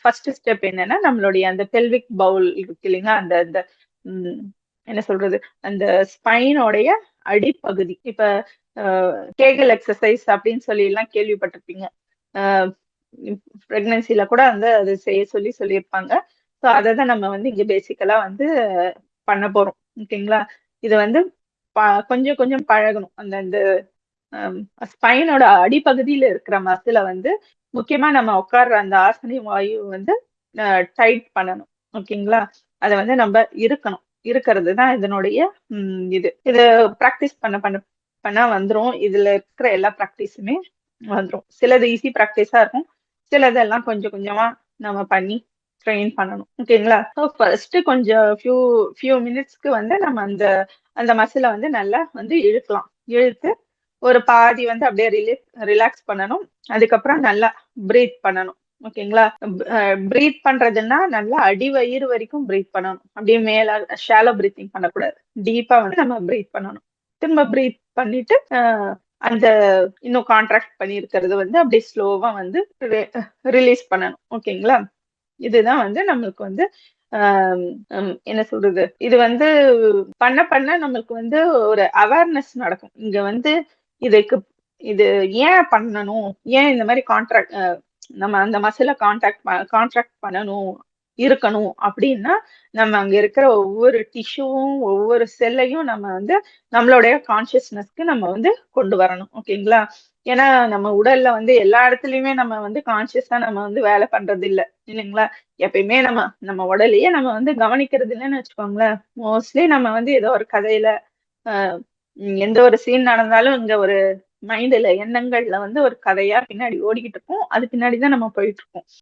First step என்னன்னா நம்மளுடைய அந்த பெல்விக் பவுல் இருக்கு இல்லைங்களா, அந்த அந்த ம், என்ன சொல்றது, அந்த ஸ்பைனோடைய அடிப்பகுதி. இப்ப கேகல் எக்ஸசைஸ் அப்படின்னு சொல்லி எல்லாம் கேள்விப்பட்டிருப்பீங்க. பிரெக்னன்சில கூட வந்து அது செய்ய சொல்லி சொல்லியிருப்பாங்க. ஸோ அதை தான் நம்ம வந்து இங்க பேசிக்கலா வந்து பண்ண போறோம். ஓகேங்களா. இது வந்து கொஞ்சம் கொஞ்சம் பழகணும். அந்த அந்த ஸ்பைனோட அடிப்பகுதியில இருக்கிற மசில வந்து முக்கியமா நம்ம உட்கார்ற அந்த ஆசனி வாயு வந்து டைட் பண்ணணும். ஓகேங்களா. அதை வந்து நம்ம இருக்கணும். இருக்கிறது தான் இதனுடைய இது ப்ராக்டிஸ் பண்ண பண்ண பண்ணா வந்துரும். இதுல இருக்கிற எல்லா ப்ராக்டிஸுமே வந்துரும். சிலது ஈஸி ப்ராக்டிஸா இருக்கும், சிலதெல்லாம் கொஞ்சம் கொஞ்சமா நம்ம பண்ணி ட்ரெயின் பண்ணணும். ஓகேங்களா. ஸோ ஃபர்ஸ்ட் கொஞ்சம் ஃபியூ மினிட்ஸ்க்கு வந்து நம்ம அந்த அந்த மசிலை வந்து நல்லா வந்து இழுக்கலாம். இழுத்து ஒரு பாதி வந்து அப்படியே ரிலாக்ஸ் பண்ணணும். அதுக்கப்புறம் நல்லா பிரீத் பண்ணணும். ஓகேங்களா. பிரீத் பண்றதுன்னா நல்லா அடிவயிறு வரைக்கும் பிரீத் பண்ணணும். அப்படியே மேல ஷாலோ பிரீத்திங் பண்ணக்கூடாது. டீப்பா வந்து நம்ம பிரீத் பண்ணணும். திரும்ப பிரீத் பண்ணிட்டு அந்த இன்னும் கான்ட்ராக்ட் பண்ணி இருக்கிறது வந்து அப்படியே ஸ்லோவா வந்து ரிலீஸ் பண்ணணும். ஓகேங்களா. இதுதான் வந்து நம்மளுக்கு வந்து என்ன சொல்றது, இது வந்து பண்ண பண்ண நம்மளுக்கு வந்து ஒரு அவேர்னஸ் நடக்கும். இங்க வந்து இதுக்கு இது ஏன் பண்ணணும், ஏன் இந்த மாதிரி நம்ம அந்த மசில கான்ட்ராக்ட் பண்ணணும், இருக்கணும் அப்படின்னா நம்ம அங்க இருக்கிற ஒவ்வொரு டிஷ்யூவும் ஒவ்வொரு செல்லையும் நம்ம வந்து நம்மளுடைய கான்சியஸ்னஸ்க்கு நம்ம வந்து கொண்டு வரணும். ஓகேங்களா. ஏன்னா நம்ம உடல்ல வந்து எல்லா இடத்துலயுமே நம்ம வந்து கான்சியஸா நம்ம வந்து வேலை பண்றது இல்லை இல்லைங்களா. எப்பயுமே நம்ம நம்ம உடலையே நம்ம வந்து கவனிக்கிறது இல்லைன்னு வச்சுக்கோங்களேன். மோஸ்ட்லி நம்ம வந்து ஏதோ ஒரு கதையில எந்த ஒரு சீன் நடந்தாலும் இங்க ஒரு மைண்ட்ல எண்ணங்கள்ல வந்து ஒரு கதையா பின்னாடி ஓடிக்கிட்டு இருக்கும். அது பின்னாடிதான் நம்ம போயிட்டு இருக்கோம்.